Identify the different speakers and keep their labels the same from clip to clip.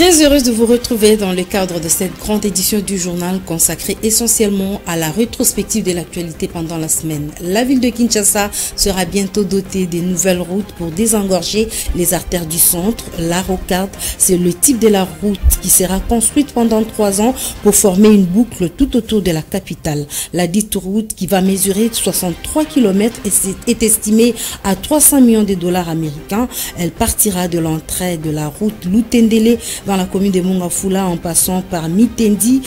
Speaker 1: Très heureuse de vous retrouver dans le cadre de cette grande édition du journal consacrée essentiellement à la rétrospective de l'actualité pendant la semaine. La ville de Kinshasa sera bientôt dotée des nouvelles routes pour désengorger les artères du centre. La rocade, c'est le type de la route qui sera construite pendant 3 ans pour former une boucle tout autour de la capitale. La dite route, qui va mesurer 63 km, est estimée à 300 millions de dollars américains. Elle partira de l'entrée de la route Lutendele dans la commune de Mongafula en passant par Mitendi,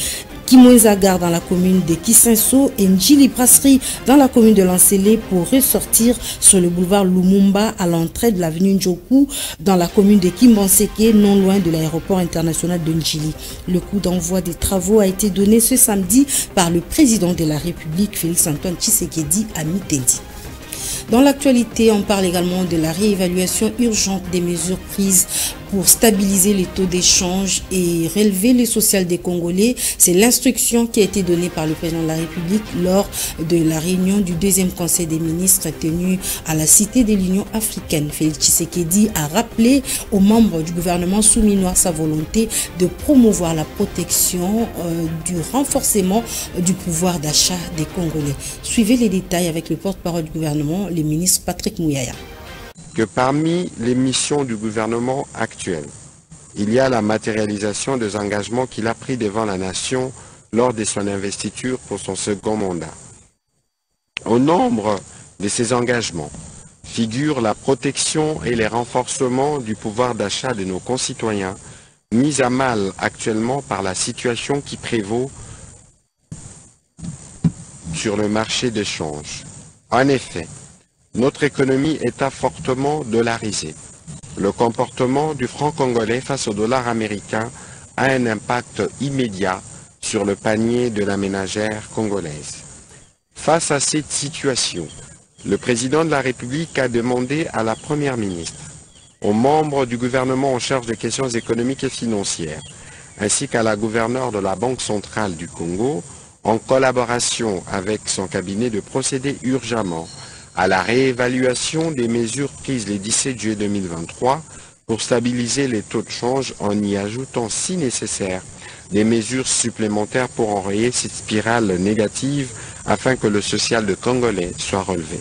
Speaker 1: Kimwezagar dans la commune de Kisenso et Njili Brasserie dans la commune de Lancélé pour ressortir sur le boulevard Lumumba à l'entrée de l'avenue Njoku dans la commune de Kimbanseke, non loin de l'aéroport international de Njili. Le coup d'envoi des travaux a été donné ce samedi par le président de la République, Félix-Antoine Tshisekedi, à Mitendi. Dans l'actualité, on parle également de la réévaluation urgente des mesures prises pour stabiliser les taux d'échange et relever le social des Congolais. C'est l'instruction qui a été donnée par le président de la République lors de la réunion du deuxième conseil des ministres tenu à la Cité de l'Union africaine. Félix Tshisekedi a rappelé aux membres du gouvernement souminois sa volonté de promouvoir la protection du renforcement du pouvoir d'achat des Congolais. Suivez les détails avec le porte-parole du gouvernement, le ministre Patrick Mouyaya.
Speaker 2: Que parmi les missions du gouvernement actuel, il y a la matérialisation des engagements qu'il a pris devant la nation lors de son investiture pour son second mandat. Au nombre de ces engagements figurent la protection et les renforcements du pouvoir d'achat de nos concitoyens, mis à mal actuellement par la situation qui prévaut sur le marché d'échange. En effet, notre économie est fortement dollarisée. Le comportement du franc congolais face au dollar américain a un impact immédiat sur le panier de la ménagère congolaise. Face à cette situation, le président de la République a demandé à la première ministre, aux membres du gouvernement en charge des questions économiques et financières, ainsi qu'à la gouverneure de la Banque centrale du Congo, en collaboration avec son cabinet, de procéder urgemment à la réévaluation des mesures prises le 17 juillet 2023 pour stabiliser les taux de change en y ajoutant, si nécessaire, des mesures supplémentaires pour enrayer cette spirale négative afin que le social de Congolais soit relevé.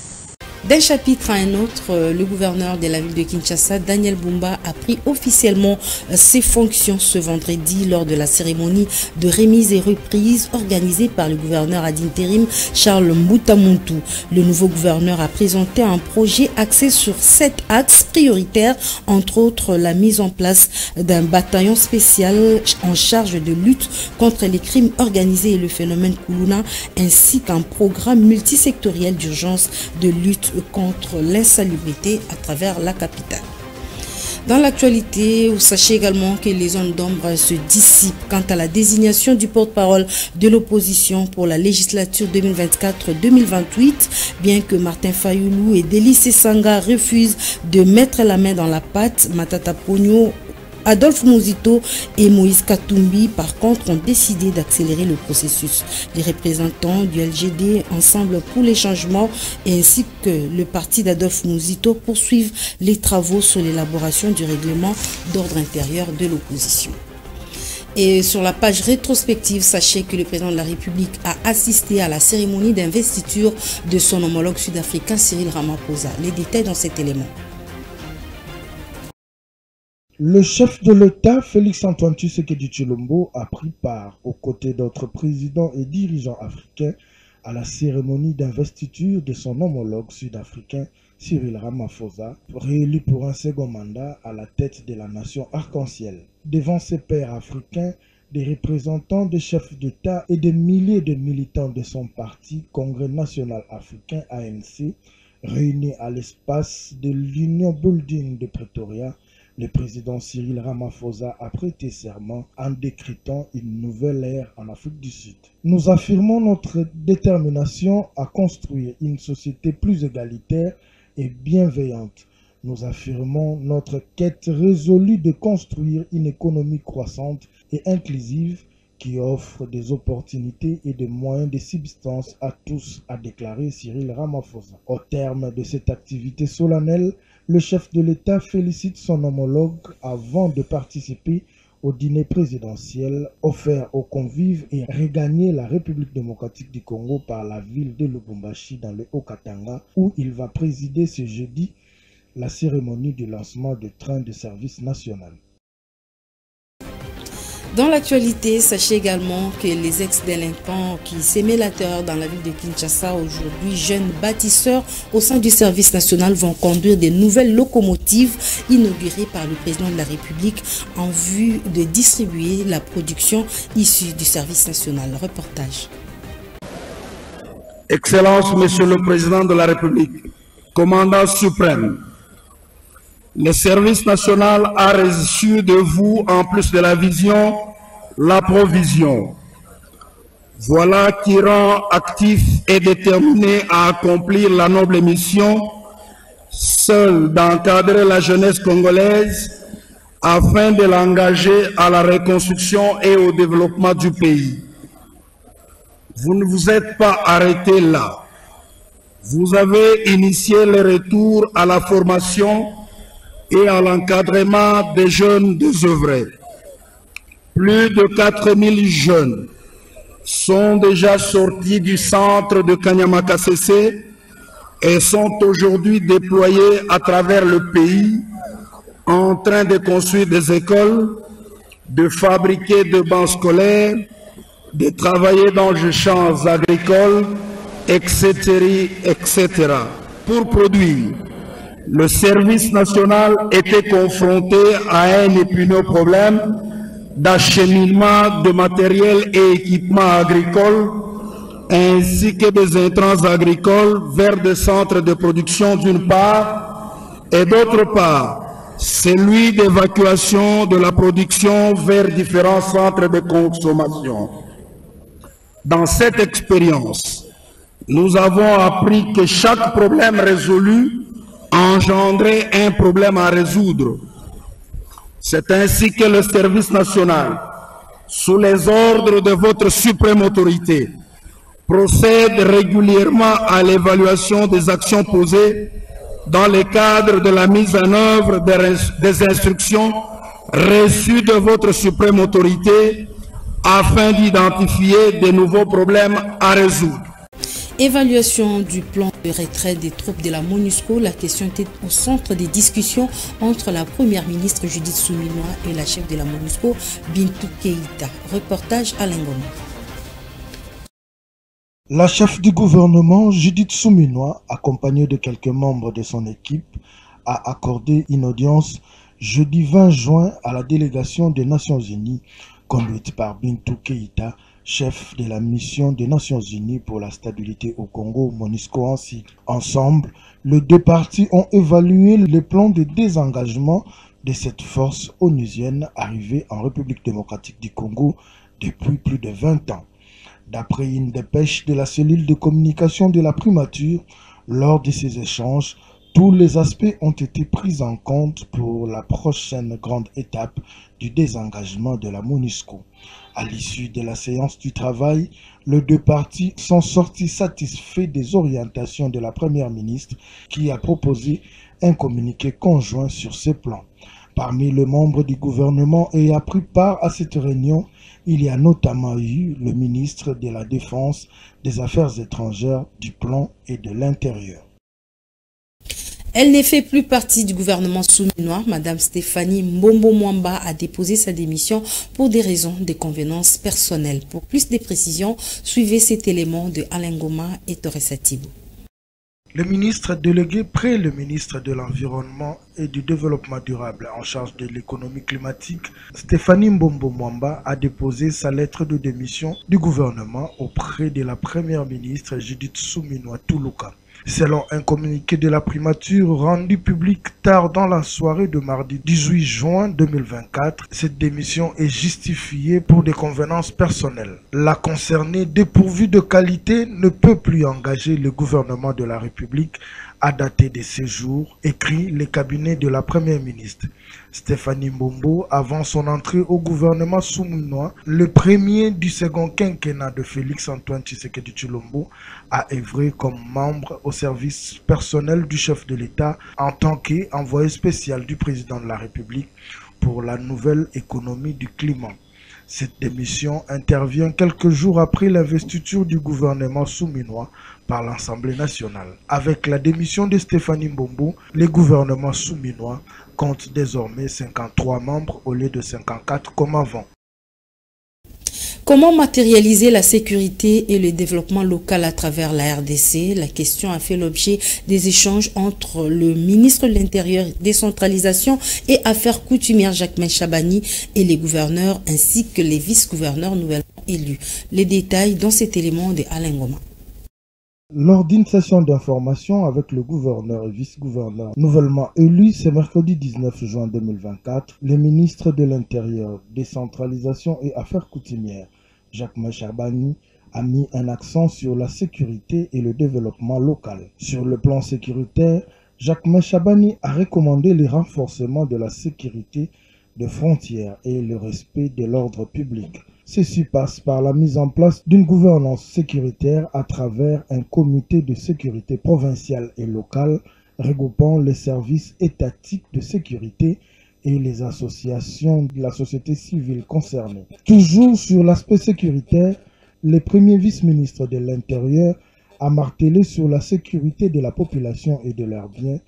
Speaker 1: D'un chapitre à un autre, le gouverneur de la ville de Kinshasa, Daniel Bumba, a pris officiellement ses fonctions ce vendredi lors de la cérémonie de remise et reprise organisée par le gouverneur ad intérim Charles Mbutamuntu. Le nouveau gouverneur a présenté un projet axé sur 7 axes prioritaires, entre autres la mise en place d'un bataillon spécial en charge de lutte contre les crimes organisés et le phénomène Kuluna, ainsi qu'un programme multisectoriel d'urgence de lutte contre l'insalubrité à travers la capitale. Dans l'actualité, vous sachez également que les zones d'ombre se dissipent quant à la désignation du porte-parole de l'opposition pour la législature 2024-2028, bien que Martin Fayoulou et Délice Sanga refusent de mettre la main dans la pâte. Matata Pogno, Adolphe Mouzito et Moïse Katumbi, par contre, ont décidé d'accélérer le processus. Les représentants du LGD, Ensemble pour les changements, ainsi que le parti d'Adolphe Mouzito poursuivent les travaux sur l'élaboration du règlement d'ordre intérieur de l'opposition. Et sur la page rétrospective, sachez que le président de la République a assisté à la cérémonie d'investiture de son homologue sud-africain Cyril Ramaphosa. Les détails dans cet élément.
Speaker 3: Le chef de l'État, Félix-Antoine Tshisekedi Tshilombo, a pris part, aux côtés d'autres présidents et dirigeants africains, à la cérémonie d'investiture de son homologue sud-africain, Cyril Ramaphosa, réélu pour un second mandat à la tête de la nation arc-en-ciel. Devant ses pairs africains, des représentants des chefs d'État et des milliers de militants de son parti, Congrès national africain ANC, réunis à l'espace de l'Union Building de Pretoria, le président Cyril Ramaphosa a prêté serment en décrétant une nouvelle ère en Afrique du Sud. Nous affirmons notre détermination à construire une société plus égalitaire et bienveillante. Nous affirmons notre quête résolue de construire une économie croissante et inclusive qui offre des opportunités et des moyens de subsistance à tous, a déclaré Cyril Ramaphosa. Au terme de cette activité solennelle, le chef de l'État félicite son homologue avant de participer au dîner présidentiel offert aux convives et regagner la République démocratique du Congo par la ville de Lubumbashi dans le Haut-Katanga, où il va présider ce jeudi la cérémonie du lancement du train de service national.
Speaker 1: Dans l'actualité, sachez également que les ex-délinquants qui s'aimaient la terreur dans la ville de Kinshasa, aujourd'hui jeunes bâtisseurs au sein du service national, vont conduire des nouvelles locomotives inaugurées par le président de la République en vue de distribuer la production issue du service national. Reportage.
Speaker 4: Excellence, Monsieur le Président de la République, commandant suprême, le service national a reçu de vous, en plus de la vision, la provision. Voilà qui rend actif et déterminé à accomplir la noble mission, seule d'encadrer la jeunesse congolaise afin de l'engager à la reconstruction et au développement du pays. Vous ne vous êtes pas arrêté là. Vous avez initié le retour à la formation et à l'encadrement des jeunes désœuvrés. Plus de 4000 jeunes sont déjà sortis du centre de Kanyamakasese et sont aujourd'hui déployés à travers le pays en train de construire des écoles, de fabriquer des bancs scolaires, de travailler dans les champs agricoles, etc., etc. Pour produire, le service national était confronté à un épineux problème d'acheminement de matériel et équipements agricoles, ainsi que des intrants agricoles vers des centres de production d'une part, et d'autre part, celui d'évacuation de la production vers différents centres de consommation. Dans cette expérience, nous avons appris que chaque problème résolu engendrait un problème à résoudre. C'est ainsi que le service national, sous les ordres de votre suprême autorité, procède régulièrement à l'évaluation des actions posées dans le cadre de la mise en œuvre des instructions reçues de votre suprême autorité afin d'identifier de nouveaux problèmes à résoudre.
Speaker 1: Évaluation du plan de retrait des troupes de la MONUSCO, la question était au centre des discussions entre la première ministre Judith Suminwa et la chef de la MONUSCO, Bintou Keïta. Reportage à Lengoma.
Speaker 3: La chef du gouvernement, Judith Suminwa, accompagnée de quelques membres de son équipe, a accordé une audience jeudi 20 juin à la délégation des Nations Unies, conduite par Bintou Keïta, chef de la mission des Nations Unies pour la stabilité au Congo, MONUSCO en sigle. Ensemble, les deux parties ont évalué le plan de désengagement de cette force onusienne arrivée en République démocratique du Congo depuis plus de 20 ans. D'après une dépêche de la cellule de communication de la primature, lors de ces échanges, tous les aspects ont été pris en compte pour la prochaine grande étape du désengagement de la MONUSCO. À l'issue de la séance du travail, les deux parties sont sortis satisfaits des orientations de la première ministre qui a proposé un communiqué conjoint sur ces plans. Parmi les membres du gouvernement ayant pris part à cette réunion, il y a notamment eu le ministre de la Défense, des Affaires étrangères, du Plan et de l'Intérieur.
Speaker 1: Elle ne fait plus partie du gouvernement souminois. Madame Stéphanie Mbombo Mwamba a déposé sa démission pour des raisons de convenance personnelle. Pour plus de précisions, suivez cet élément de Alain Goma et Torres Atibou.
Speaker 3: Le ministre délégué près le ministre de l'Environnement et du Développement durable en charge de l'économie climatique, Stéphanie Mbombo Mwamba, a déposé sa lettre de démission du gouvernement auprès de la première ministre Judith Suminwa Tuluka. Selon un communiqué de la primature rendu public tard dans la soirée de mardi 18 juin 2024, cette démission est justifiée pour des convenances personnelles. La concernée, dépourvue de qualité, ne peut plus engager le gouvernement de la République à dater de ces jours, écrit le cabinet de la première ministre. Stéphanie Mbombo, avant son entrée au gouvernement souminois, le premier du second quinquennat de Félix-Antoine Tshisekedi Tshilombo, a œuvré comme membre au service personnel du chef de l'État en tant qu'envoyé spécial du président de la République pour la nouvelle économie du climat. Cette démission intervient quelques jours après l'investiture du gouvernement souminois par l'Assemblée nationale. Avec la démission de Stéphanie Mbombo, le gouvernement souminois compte désormais 53 membres au lieu de 54 comme avant.
Speaker 1: Comment matérialiser la sécurité et le développement local à travers la RDC? La question a fait l'objet des échanges entre le ministre de l'Intérieur, décentralisation et affaires coutumières Jacquemain Chabani et les gouverneurs ainsi que les vice-gouverneurs nouvellement élus. Les détails dans cet élément de Alain Goma.
Speaker 3: Lors d'une session d'information avec le gouverneur et vice-gouverneur nouvellement élus ce mercredi 19 juin 2024, le ministre de l'Intérieur, décentralisation et affaires coutumières, Jacquemain Chabani, a mis un accent sur la sécurité et le développement local. Sur le plan sécuritaire, Jacquemain Chabani a recommandé le renforcement de la sécurité de frontières et le respect de l'ordre public. Ceci passe par la mise en place d'une gouvernance sécuritaire à travers un comité de sécurité provincial et local regroupant les services étatiques de sécurité et les associations de la société civile concernées. Toujours sur l'aspect sécuritaire, le premier vice-ministre de l'Intérieur a martelé sur la sécurité de la population et de leurs biens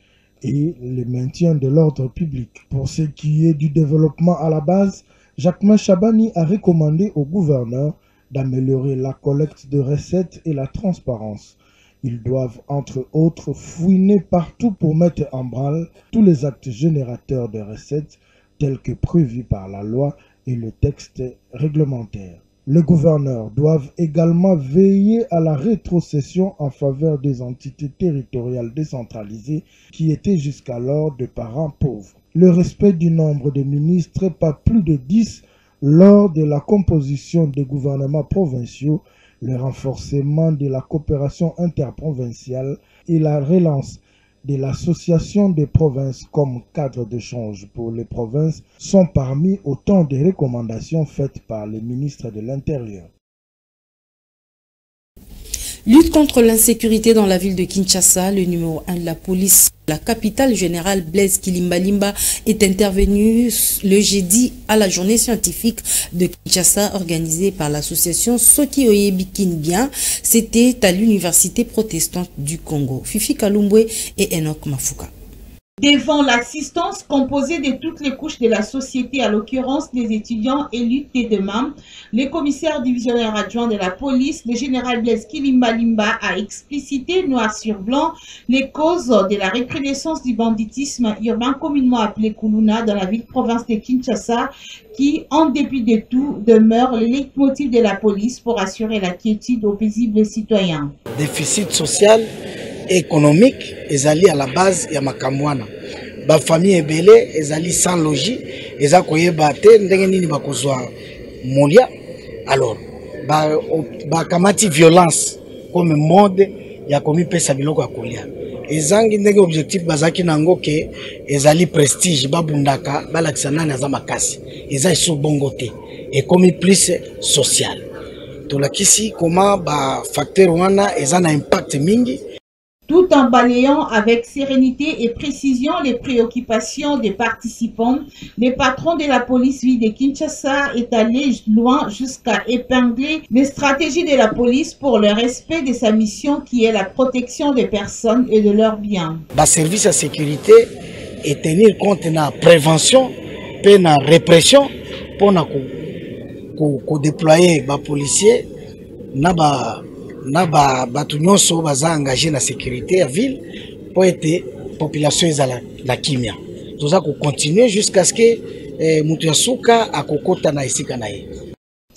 Speaker 3: et le maintien de l'ordre public. Pour ce qui est du développement à la base, Jacquemain Chabani a recommandé au gouverneur d'améliorer la collecte de recettes et la transparence. Ils doivent, entre autres, fouiner partout pour mettre en branle tous les actes générateurs de recettes tels que prévus par la loi et le texte réglementaire. Les gouverneurs doivent également veiller à la rétrocession en faveur des entités territoriales décentralisées qui étaient jusqu'alors de parents pauvres. Le respect du nombre de ministres, pas plus de 10 lors de la composition des gouvernements provinciaux, le renforcement de la coopération interprovinciale et la relance de l'association des provinces comme cadre d'échange pour les provinces sont parmi autant de recommandations faites par le ministre de l'Intérieur.
Speaker 1: Lutte contre l'insécurité dans la ville de Kinshasa, le numéro 1 de la police, la capitale générale Blaise Kilimbalimba est intervenu le jeudi à la journée scientifique de Kinshasa organisée par l'association Soki Oyebi Kinbien. C'était à l'université protestante du Congo. Fifi Kalumbwe et Enoch Mafuka.
Speaker 5: Devant l'assistance composée de toutes les couches de la société, à l'occurrence des étudiants élus et de membres, le commissaire divisionnaire adjoint de la police, le général Blaise Kilimbalimba, a explicité noir sur blanc les causes de la recrudescence du banditisme urbain communément appelé Kuluna dans la ville-province de Kinshasa, qui, en dépit de tout, demeure le leitmotiv de la police pour assurer la quiétude aux paisibles citoyens.
Speaker 6: Déficit social économique ezali à la base ya makamwana ba famille ebele ezali sans logis eza koyeba te ndenge nini bakozwa molia alors ba kamati violence comme mode ya komi pesa biloko ya kolia ezangi ndenge objectif bazaki nango ke ezali prestige babundaka balakisa nani aza makasi eza iso bongo te et comme plus social tolakisi comment ba facteur wana eza na impact mingi.
Speaker 5: Tout en balayant avec sérénité et précision les préoccupations des participants, le patron de la police ville de Kinshasa est allé loin jusqu'à épingler les stratégies de la police pour le respect de sa mission qui est la protection des personnes et de leurs biens.
Speaker 6: Le service de sécurité et tenir compte de la prévention et de la répression pour déployer les policiers na batu nyonso baza engagé na sécurité à ville pour être population ezala la kimia toza ko continuer jusqu'à ce que mutu ya suka akokota na esika na ye.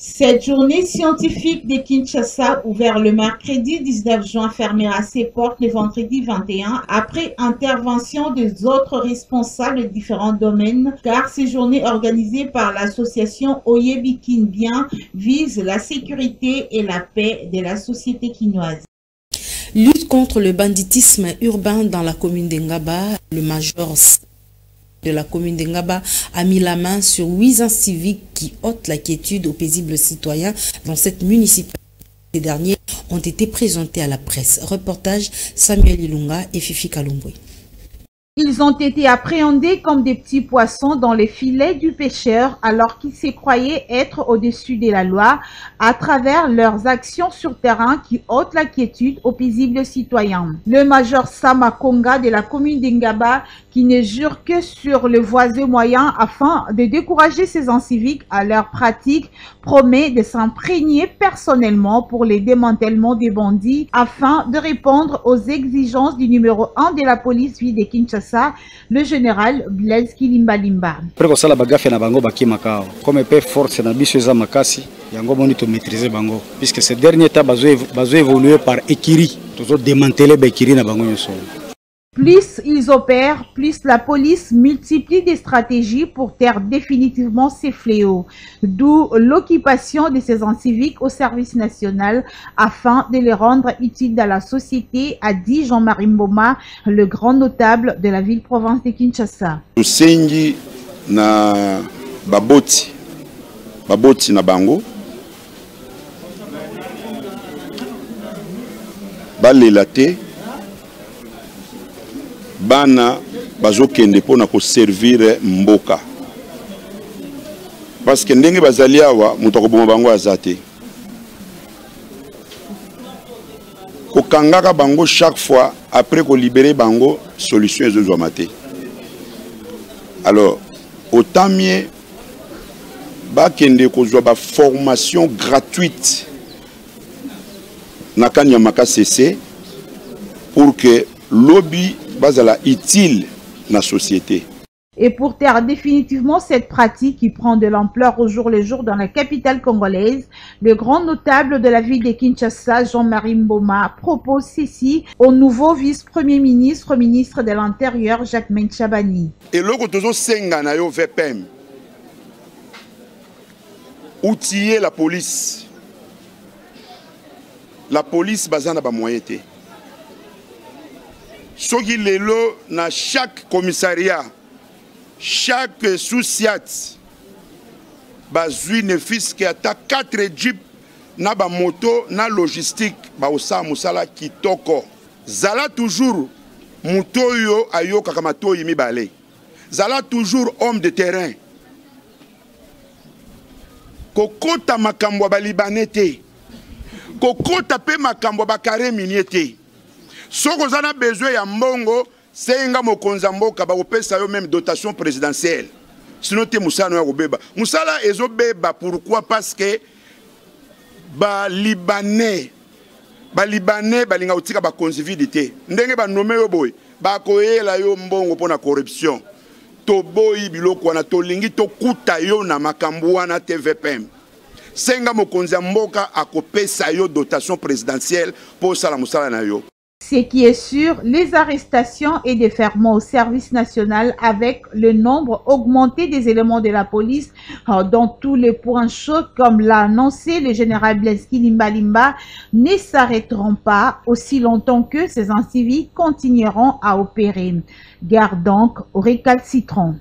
Speaker 5: Cette journée scientifique de Kinshasa, ouverte le mercredi 19 juin, fermera ses portes le vendredi 21 après intervention des autres responsables de différents domaines, car ces journées organisées par l'association Oyebi Kinbien visent la sécurité et la paix de la société kinoise.
Speaker 1: Lutte contre le banditisme urbain dans la commune d'Engaba, le major de la commune d'Engaba a mis la main sur 8 ans civiques qui ôtent la quiétude aux paisibles citoyens dans cette municipalité. Ces derniers ont été présentés à la presse. Reportage Samuel Ilunga et Fifi Kalumbwe.
Speaker 5: Ils ont été appréhendés comme des petits poissons dans les filets du pêcheur alors qu'ils se croyaient être au-dessus de la loi à travers leurs actions sur terrain qui ôtent la quiétude aux paisibles citoyens. Le major Sama Konga de la commune d'Ingaba, qui ne jure que sur le voisin moyen afin de décourager ces inciviques à leur pratique, promet de s'imprégner personnellement pour les démantèlements des bandits afin de répondre aux exigences du numéro 1 de la police ville de Kinshasa, le général Blaise Kilimbalimba.
Speaker 7: Comme peu force na biso eza makasi yango boni to maîtriser bango puisque ces derniers temps bazo évoluer par écurie tozo démanteler ba écurie na bango nyonso.
Speaker 5: Plus ils opèrent, plus la police multiplie des stratégies pour taire définitivement ces fléaux, d'où l'occupation de ces inciviques au service national afin de les rendre utiles dans la société, a dit Jean-Marie Mboma, le grand notable de la ville-province de Kinshasa.
Speaker 8: Tusengi na baboti na bango balelate bana bazokende pona ko servir mboka parce que ndenge bazali awa mutu akoboma bango azate kokangaka bango chaque fois après ko libérer bango solution ezozwa mate. Alors autant mieux bakende kozwa ba formation gratuite na kanyamaka CC pour que lobby bazala utile na société.
Speaker 5: Et pour taire définitivement cette pratique qui prend de l'ampleur au jour le jour dans la capitale congolaise, le grand notable de la ville de Kinshasa, Jean-Marie Mboma, propose ceci au nouveau vice-premier ministre, ministre de l'Intérieur, Jacquemain Chabani.
Speaker 8: Et loko tozo senga na yo VPM, outiller la police. La police bazana ba moyen te. Soki lelo na chaque commissariat, chaque sous-siat, bazui ne fiske ata 4 jeep na ba moto na logistique ba osa musala kitoko. Zala toujours moto yo ayo kakamato yimi balé. Zala toujours homme de terrain. Kokota makambo ba libanais te. Kokota pe makambo ba kare minier te. Soko zana besoin ya mbongo, senga mokonza mboka ba opesa yo même dotation présidentielle. Sinon te musala ya kobeba. Musala ezo beba pourquoi? Parce que ba libanais balinga utika ba convivialité. Ndenge ba nommé yo boy, ba koyela yo mbongo pona corruption. To boyi biloko wana to lingi to kuta yo na makambo wana TVPM. Senga mokonza mboka akopesa yo dotation présidentielle pour sala musala na yo.
Speaker 5: Ce qui est sûr, les arrestations et déferments au service national avec le nombre augmenté des éléments de la police dans tous les points chauds, comme l'a annoncé le général Blaise Kilimbalimba, ne s'arrêteront pas aussi longtemps que ces inciviques continueront à opérer. Garde donc aux récalcitrants.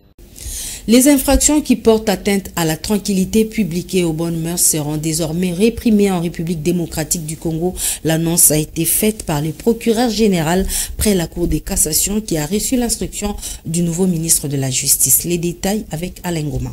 Speaker 1: Les infractions qui portent atteinte à la tranquillité publique et aux bonnes mœurs seront désormais réprimées en République démocratique du Congo. L'annonce a été faite par le procureur général près la Cour de cassation qui a reçu l'instruction du nouveau ministre de la Justice. Les détails avec Alain Goma.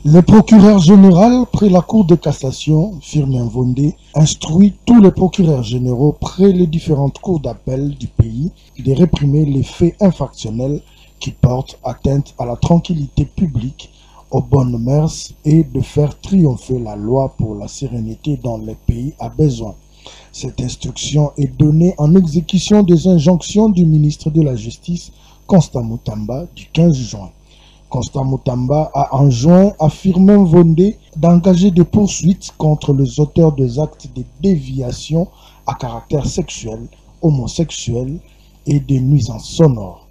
Speaker 3: Le procureur général près la Cour de cassation, Firmin Vondé, instruit tous les procureurs généraux près les différentes cours d'appel du pays de réprimer les faits infractionnels qui portent atteinte à la tranquillité publique, aux bonnes mœurs et de faire triompher la loi pour la sérénité dont le pays a besoin. Cette instruction est donnée en exécution des injonctions du ministre de la Justice, Constant Mutamba, du 15 juin. Constant Mutamba a enjoint à Firmin Vondé d'engager des poursuites contre les auteurs des actes de déviation à caractère sexuel, homosexuel et de nuisances sonores.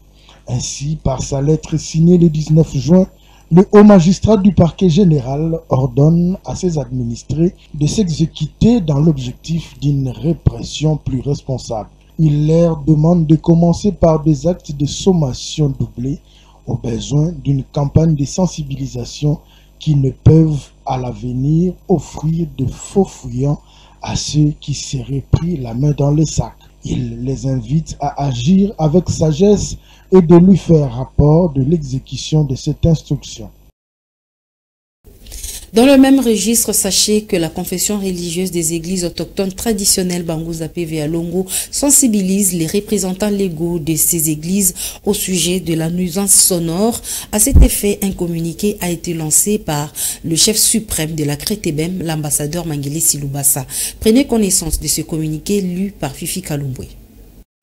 Speaker 3: Ainsi, par sa lettre signée le 19 juin, le haut magistrat du parquet général ordonne à ses administrés de s'exécuter dans l'objectif d'une répression plus responsable. Il leur demande de commencer par des actes de sommation doublés au besoin d'une campagne de sensibilisation qui ne peuvent à l'avenir offrir de faux fuyants à ceux qui seraient pris la main dans le sac. Il les invite à agir avec sagesse et de lui faire rapport de l'exécution de cette instruction.
Speaker 1: Dans le même registre, sachez que la confession religieuse des églises autochtones traditionnelles Bangouza PVA Longo sensibilise les représentants légaux de ces églises au sujet de la nuisance sonore. À cet effet, un communiqué a été lancé par le chef suprême de la Crétébem, l'ambassadeur Mangele Silubasa. Prenez connaissance de ce communiqué lu par Fifi Kalumbwe.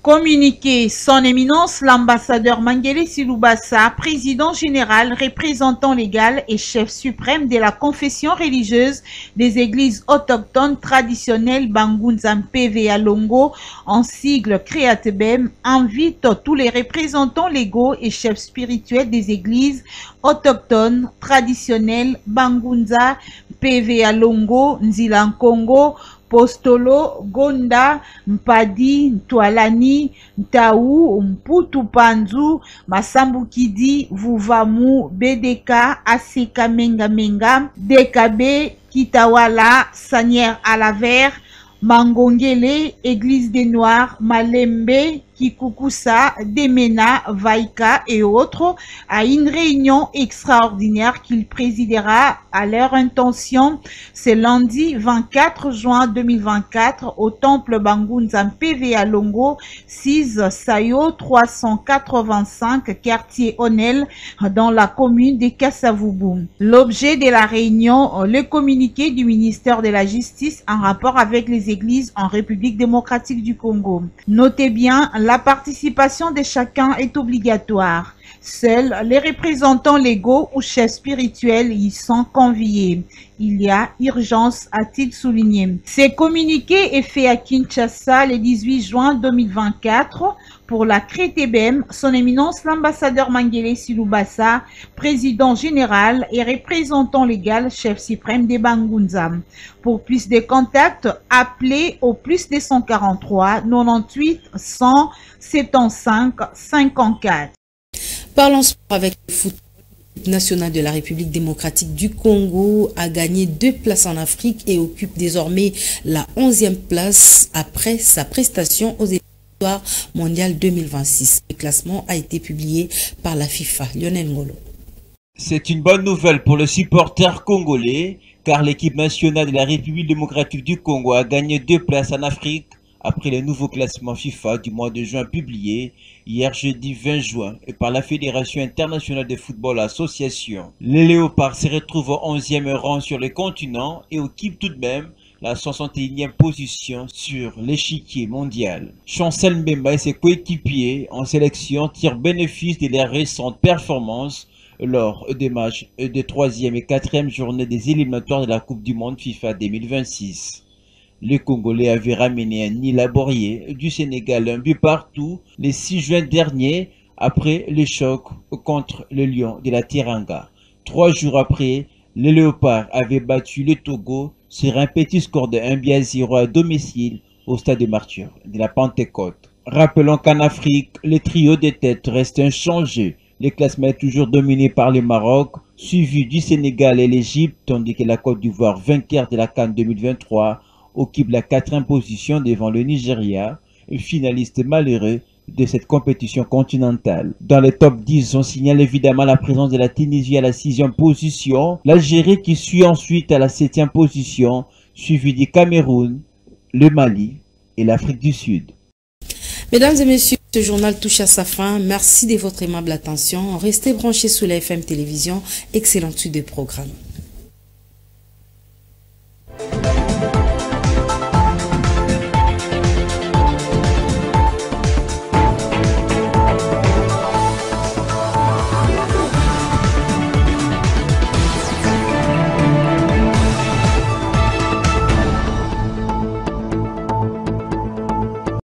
Speaker 5: Communiqué, son éminence l'ambassadeur Mangele Silubasa, président général, représentant légal et chef suprême de la confession religieuse des églises autochtones traditionnelles Bangunzam PVA Longo, en sigle Créatebem, invite tous les représentants légaux et chefs spirituels des églises autochtones traditionnelles Bangunza PVA Longo, Nzilankongo, Postolo, Gonda, Mpadi, Ntwalani, Ntaou, Mputu Panzu, Masambukidi, Vuvamu, BDK, Aseka Menga, DKB, Kitawala, Sanière Alaver, Mangongele, Église des Noirs, Malembe, Kikukusa, Demena, Vaika et autres, à une réunion extraordinaire qu'il présidera à leur intention ce lundi 24 juin 2024 au temple Bangunzam PVA Longo, 6 Sayo 385, quartier Onel, dans la commune de Kasavubu. L'objet de la réunion, le communiqué du ministère de la Justice en rapport avec les églises en République démocratique du Congo. Notez bien, la participation de chacun est obligatoire. Seuls les représentants légaux ou chefs spirituels y sont conviés. Il y a urgence, a-t-il souligné. Ce communiqué est fait à Kinshasa le 18 juin 2024 pour la Crétébem, son éminence l'ambassadeur Mangele Silubasa, président général et représentant légal chef suprême des Bangunzam. Pour plus de contacts, appelez au plus 243 98 175 54.
Speaker 1: Parlons sport avec le football. L'équipe nationale de la République démocratique du Congo a gagné 2 places en Afrique et occupe désormais la 11e place après sa prestation aux éliminatoires mondiales 2026. Le classement a été publié par la FIFA. Lionel Ngolo.
Speaker 9: C'est une bonne nouvelle pour le supporter congolais car l'équipe nationale de la République démocratique du Congo a gagné 2 places en Afrique après le nouveau classement FIFA du mois de juin publié hier jeudi 20 juin par la Fédération internationale de football association. Les Léopards se retrouvent au 11e rang sur le continent et occupent tout de même la 61e position sur l'échiquier mondial. Chancel Mbemba et ses coéquipiers en sélection tirent bénéfice de leurs récentes performances lors des matchs de 3e et 4e journée des éliminatoires de la Coupe du Monde FIFA 2026. Les Congolais avaient ramené un nid laborieux du Sénégal, un but partout, le 6 juin dernier, après le choc contre le Lion de la Teranga. 3 jours après, les Léopards avaient battu le Togo sur un petit score de 1-0 à domicile au stade de Martyr de la Pentecôte. Rappelons qu'en Afrique, le trio de tête reste inchangé. Le classement est toujours dominé par le Maroc, suivi du Sénégal et l'Égypte, tandis que la Côte d'Ivoire, vainqueur de la CAN 2023, occupe la 4e position devant le Nigeria, finaliste malheureux de cette compétition continentale. Dans les top 10, on signale évidemment la présence de la Tunisie à la 6e position, l'Algérie qui suit ensuite à la 7e position, suivi du Cameroun, le Mali et l'Afrique du Sud.
Speaker 1: Mesdames et messieurs, ce journal touche à sa fin. Merci de votre aimable attention. Restez branchés sous la FM Télévision. Excellente suite de programme.